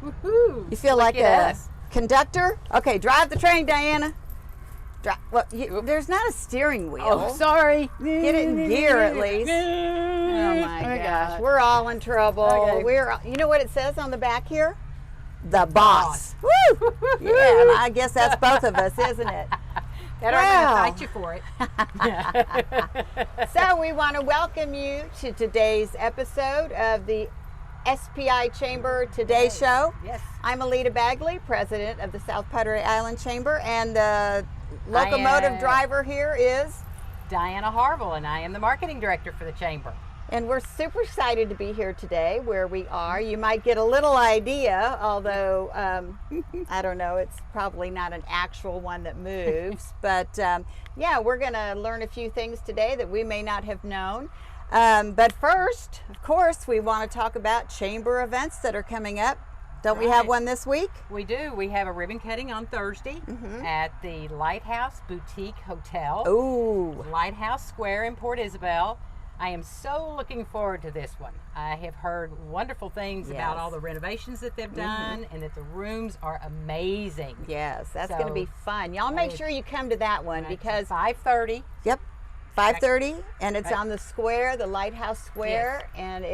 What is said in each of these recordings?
Woohoo! You feel Look like at a us. conductor? Okay, drive the train, Diana. Well, there's not a steering wheel. Oh, sorry. Get it in gear at least. Oh my gosh, we're all in trouble. Okay. You know what it says on the back here? The boss. Woo! Yeah, and I guess that's both of us, isn't it? That I'm going to fight you for it. So we want to welcome you to today's episode of the SPI Chamber Today Show. Yes. I'm Alita Bagley, president of the South Pottery Island Chamber, and the locomotive driver here is Dianna Harville, and I am the marketing director for the chamber. And we're super excited to be here today where we are. You might get a little idea, although I don't know, it's probably not an actual one that moves. But yeah, we're going to learn a few things today that we may not have known. But first, of course, we want to talk about chamber events that are coming up. Don't we have one this week? We do. We have a ribbon cutting on Thursday at the Lighthouse Boutique Hotel. Ooh. Lighthouse Square in Port Isabel. I am so looking forward to this one. I have heard wonderful things about all the renovations that they've done and that the rooms are amazing. Yes, that's going to be fun. Y'all make sure you come to that one because 5:30. Yep. 5:30, and it's on the square, the Lighthouse Square, and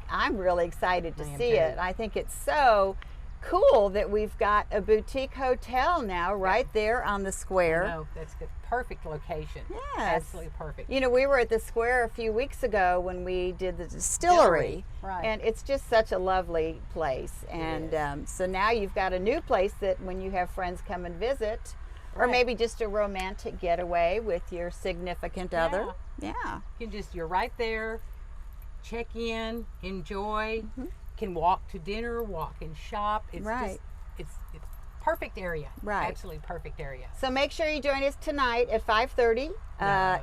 I'm really excited to see it. I think it's so cool that we've got a boutique hotel now right there on the square. No, that's a perfect location. Yes. Absolutely perfect. You know, we were at the square a few weeks ago when we did the distillery, right. And it's just such a lovely place. And so now you've got a new place that when you have friends come and visit, or maybe just a romantic getaway with your significant other. Yeah. You're right there, check in, enjoy, can walk to dinner, walk and shop. It's it's perfect area. Right. Absolutely perfect area. So make sure you join us tonight at 5:30.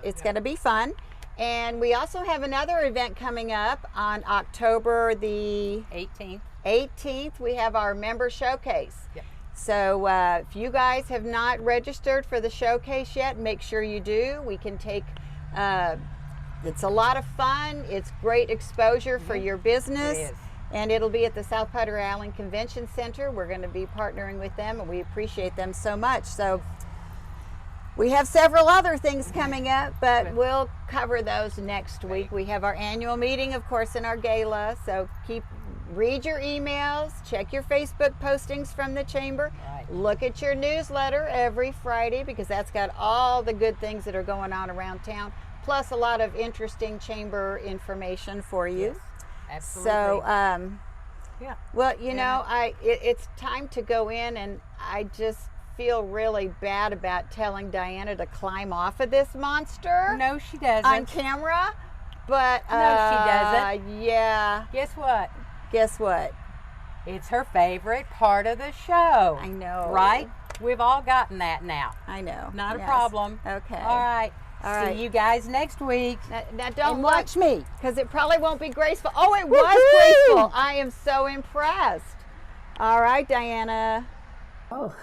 It's going to be fun. And we also have another event coming up on October the 18th. We have our member showcase. Yep. So if you guys have not registered for the showcase yet, make sure you do. We can take, it's a lot of fun. It's great exposure for your business. It is. And it'll be at the South Pottery Island Convention Center. We're going to be partnering with them, and we appreciate them so much. So we have several other things coming up, but we'll cover those next week. We have our annual meeting, of course, and our gala. So read your emails, check your Facebook postings from the chamber, look at your newsletter every Friday because that's got all the good things that are going on around town, plus a lot of interesting chamber information for you. Yes, absolutely. So, well, you know, it's time to go in, and I just feel really bad about telling Diana to climb off of this monster. No, she doesn't. On camera, but no, she doesn't. Yeah. Guess what? It's her favorite part of the show. I know. Right? We've all gotten that now. I know. Not a problem. Okay. All right. See you guys next week. Now don't and watch me. Because it probably won't be graceful. Oh, it was graceful. I am so impressed. All right, Diana. Oh.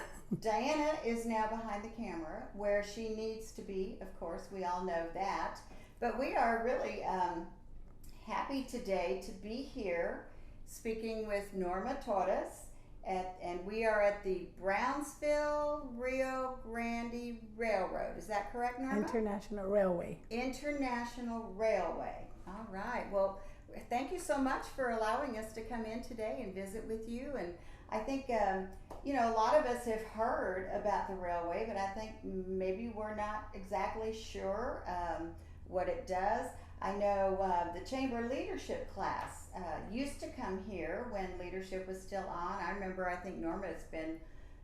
Diana is now behind the camera where she needs to be. Of course, we all know that. But we are really happy today to be here speaking with Norma Torres, and we are at the Brownsville Rio Grande Railroad. Is that correct, Norma? International Railway. International Railway. All right. Well, thank you so much for allowing us to come in today and visit with you. And I think, you know, a lot of us have heard about the railway, but I think maybe we're not exactly sure what it does. I know the chamber leadership class used to come here when leadership was still on. I remember, I think, Norma, it's been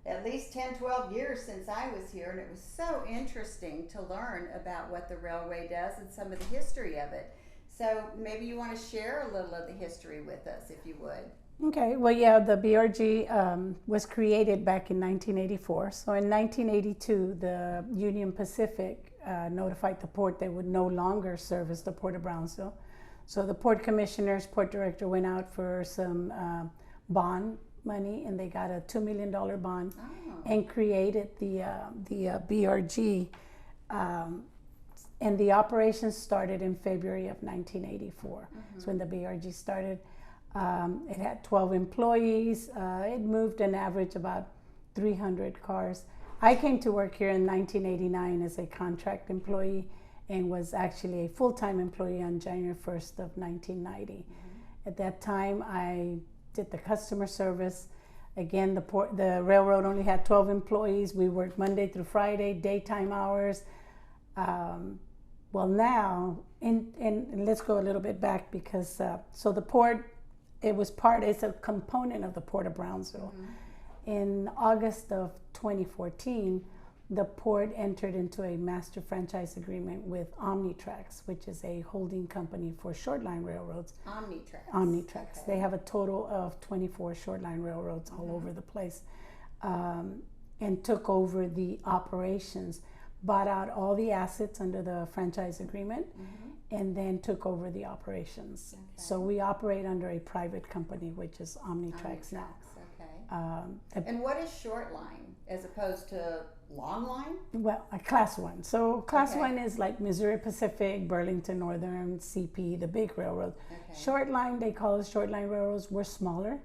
at least 10, 12 years since I was here, and it was so interesting to learn about what the railway does and some of the history of it. So maybe you want to share a little of the history with us, if you would. Okay, well, yeah, the BRG was created back in 1984. So in 1982, the Union Pacific notified the port they would no longer service the Port of Brownsville. So the port commissioners, port director went out for some bond money, and they got a $2 million bond and created the BRG. And the operation started in February of 1984. That's when the BRG started. It had 12 employees. It moved an average about 300 cars. I came to work here in 1989 as a contract employee and was actually a full-time employee on January 1st of 1990. At that time, I did the customer service. Again, the railroad only had 12 employees. We worked Monday through Friday, daytime hours. Well, now, and let's go a little bit back because, so the port, it's a component of the Port of Brownsville. In August of 2014, the port entered into a master franchise agreement with Omnitrax, which is a holding company for short line railroads. Omnitrax. Okay. They have a total of 24 short line railroads all over the place, and took over the operations, bought out all the assets under the franchise agreement, and then took over the operations. Okay. So we operate under a private company, which is Omnitrax now. Okay. And what is short line as opposed to long line? Well, a class one. So class one is like Missouri Pacific, Burlington Northern, CP, the big railroads. Okay. Short line, they call us short line railroads. We're smaller.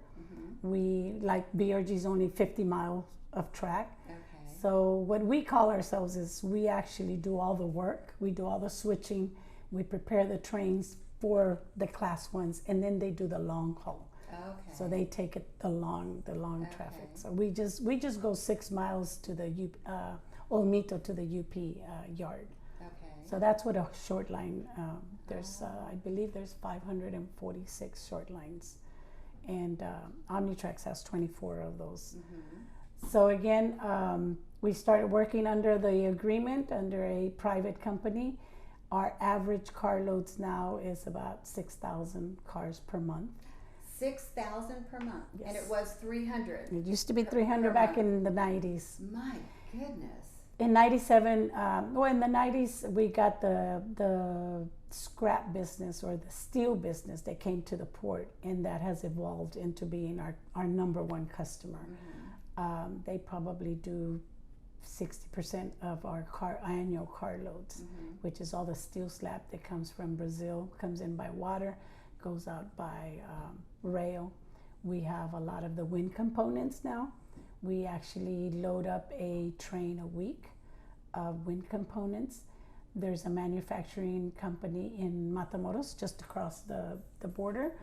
We, like BRG's only 50 miles of track. Okay. So what we call ourselves is we actually do all the work. We do all the switching. We prepare the trains for the class ones, and then they do the long haul. Okay. So they take it the long traffic. So we just go 6 miles to the Olmito to the UP yard. Okay. So that's what a short line. There's I believe there's 546 short lines, and Omnitrax has 24 of those. So again, we started working under the agreement under a private company. Our average car loads now is about 6,000 cars per month. 6,000 per month, yes. And it was 300. It used to be 300 back in the 90s. My goodness. In 97, in the 90s, we got the scrap business or the steel business that came to the port, and that has evolved into being our number one customer. They probably do 60% of our annual car loads, which is all the steel slab that comes from Brazil, comes in by water, goes out by rail. We have a lot of the wind components now. We actually load up a train a week of wind components. There's a manufacturing company in Matamoros, just across the border,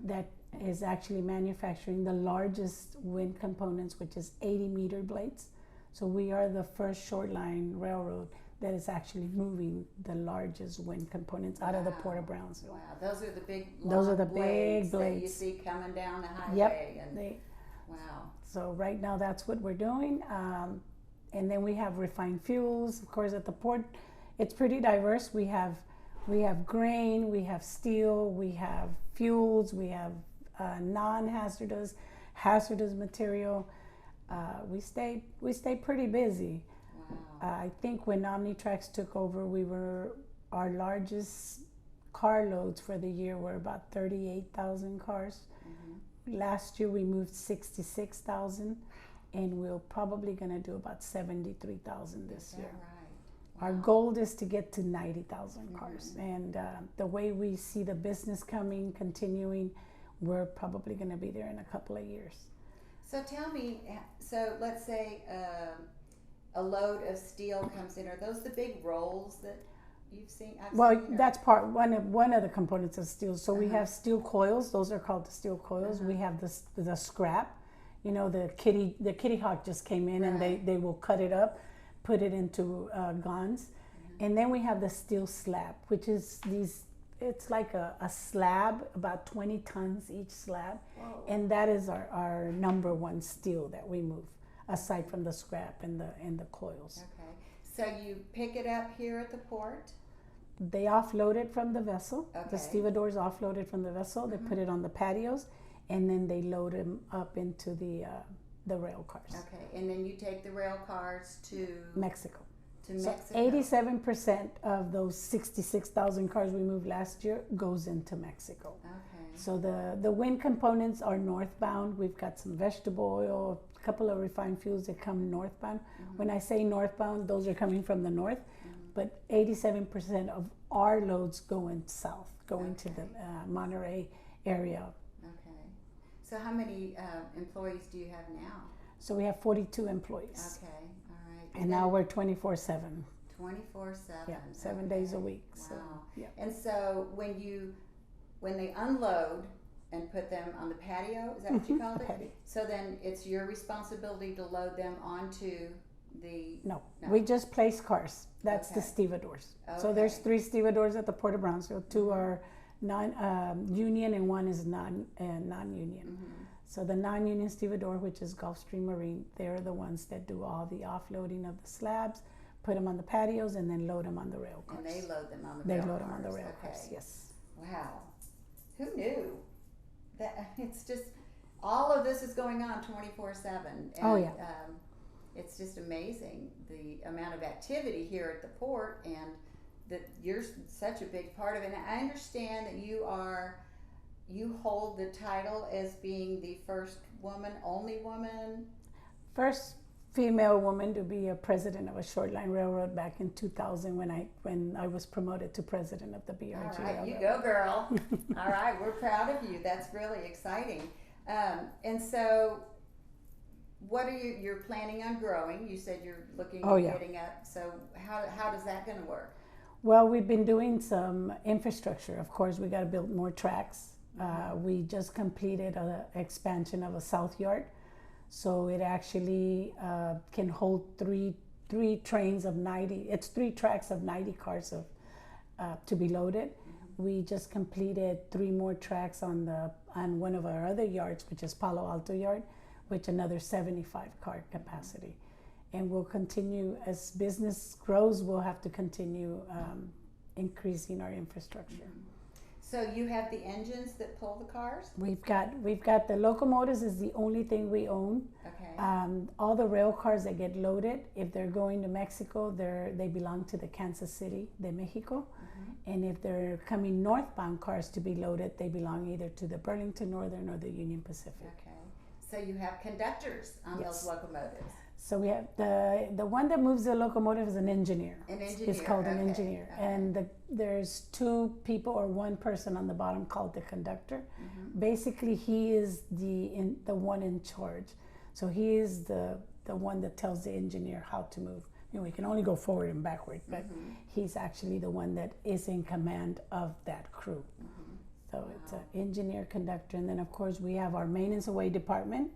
that is actually manufacturing the largest wind components, which is 80-meter blades. So we are the first short line railroad that is actually moving the largest wind components out of the Port of Brownsville. Wow, those are the big blades that you see coming down the highway. Yep. Wow. So right now that's what we're doing. And then we have refined fuels. Of course, at the port, it's pretty diverse. We have grain, we have steel, we have fuels, we have non-hazardous, hazardous material. We stay pretty busy. I think when Omnitrax took over, our largest car loads for the year were about 38,000 cars. Last year we moved 66,000, and we're probably going to do about 73,000 this year. Right? Wow. Our goal is to get to 90,000 cars, and the way we see the business continuing, we're probably going to be there in a couple of years. So tell me, so let's say a load of steel comes in. Are those the big rolls that you've seen? That's one of the components of steel. So we have steel coils. Those are called the steel coils. We have the scrap. You know, the kitty hawk just came in, and they will cut it up, put it into guns, and then we have the steel slab, which is it's like a slab, about 20 tons each slab. Whoa. And that is our number one steel that we move, aside from the scrap and the coils. Okay, so you pick it up here at the port? They offload it from the vessel. Okay. The stevedores offload it from the vessel. They put it on the patios, and then they load them up into the rail cars. Okay, and then you take the rail cars to Mexico. So 87% of those 66,000 cars we moved last year goes into Mexico. Okay. So the wind components are northbound. We've got some vegetable oil, a couple of refined fuels that come northbound. When I say northbound, those are coming from the north, but 87% of our loads go south, into the Monterey area. Okay. So how many employees do you have now? So we have 42 employees. Okay, all right. And now we're 24/7. 24/7. Yeah, 7 days a week. Wow. So, yeah. And so when they unload and put them on the patio, is that what you called it? Patio. So then it's your responsibility to load them onto the... No, we just place cars. That's the Okay. stevedores. So Okay. there's 3 stevedores at the Port of Brownsville. 2 are non-union and 1 is non-union. Mm-hmm. So the non-union stevedore, which is Gulfstream Marine, they're the ones that do all the offloading of the slabs, put them on the patios, and then load them on the rail cars. And they load them on the They rail load cars. them on the rail Okay. cars, yes. Wow. Who knew? That it's just, all of this is going on 24/7. Oh, yeah. It's just amazing the amount of activity here at the port, and that you're such a big part of it. And I understand that you hold the title as being the first woman, only woman. First female woman to be a president of a short line railroad back in 2000 when I was promoted to president of the BRG. All right, Railroad. you go, girl. All right, we're proud of you. That's really exciting. And so, what are you're planning on growing? You said you're looking at getting up. So how does that going to work? Well, we've been doing some infrastructure. Of course, we got to build more tracks. We just completed an expansion of a south yard. So it actually can hold three trains of 90. It's 3 tracks of 90 cars to be loaded. Mm-hmm. We just completed 3 more tracks on one of our other yards, which is Palo Alto Yard, which another 75 car capacity. And we'll continue as business grows. We'll have to continue increasing our infrastructure. Mm-hmm. So you have the engines that pull the cars? We've got the locomotives is the only thing we own. Okay. All the rail cars that get loaded, if they're going to Mexico, they belong to the Kansas City de Mexico. Mm-hmm. And if they're coming northbound cars to be loaded, they belong either to the Burlington Northern or the Union Pacific. Okay. So you have conductors on those locomotives. So we have the one that moves the locomotive is an engineer. An engineer. It's called an engineer. Okay. And there's 2 people or 1 person on the bottom called the conductor. Mm-hmm. Basically, he is the one in charge. So he is the one that tells the engineer how to move. We can only go forward and backward, but he's actually the one that is in command of that crew. Mm-hmm. So it's an engineer, conductor, and then of course we have our maintenance away department.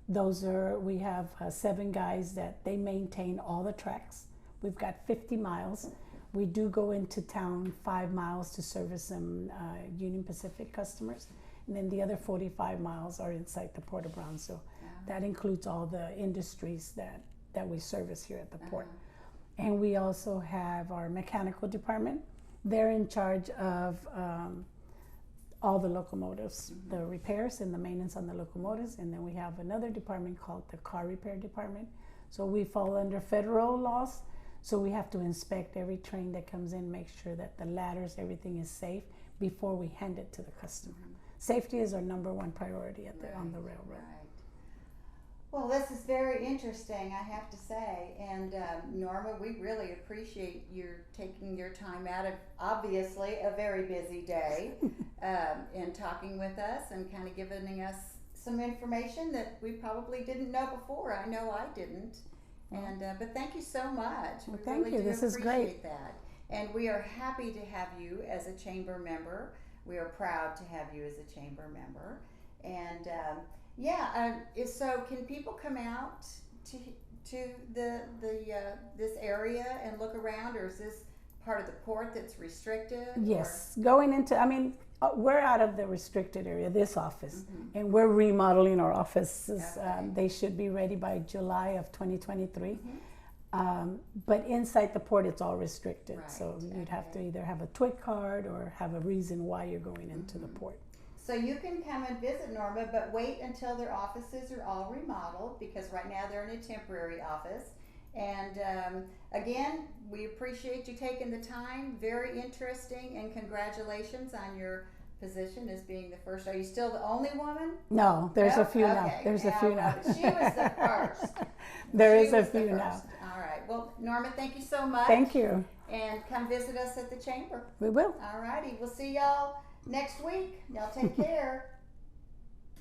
We have 7 guys that they maintain all the tracks. We've got 50 miles. We do go into town 5 miles to service some Union Pacific customers. And then the other 45 miles are inside the Port of Brownsville. That includes all the industries that we service here at the port. And we also have our mechanical department. They're in charge of all the locomotives, the repairs and the maintenance on the locomotives. And then we have another department called the car repair department. So we fall under federal laws. So we have to inspect every train that comes in, make sure that the ladders, everything is safe before we hand it to the customer. Safety is our number 1 priority on the railroad. Right. Well, this is very interesting, I have to say. And Norma, we really appreciate your taking your time out of, obviously, a very busy day and talking with us and kind of giving us some information that we probably didn't know before. I know I didn't. And but thank you so much. Well, we thank really you. do This is appreciate great. that. And we are happy to have you as a chamber member. We are proud to have you as a chamber member. And so can people come out to this area and look around, or is this part of the port that's restricted? Yes, going into, we're out of the restricted area, this office, and we're remodeling our offices. Okay. They should be ready by July of 2023. But inside the port, it's all restricted. Right. So you'd have to either have a TWIC card or have a reason why you're going into the port. So you can come and visit Norma, but wait until their offices are all remodeled, because right now they're in a temporary office. And again, we appreciate you taking the time. Very interesting, and congratulations on your position as being the first. Are you still the only woman? No, there's a few now. Okay. There's a few now. She was the first. There She is a was the few first. now. All right. Well, Norma, thank you so much. Thank you. And come visit us at the chamber. We will. All righty. We'll see y'all next week. Y'all take care.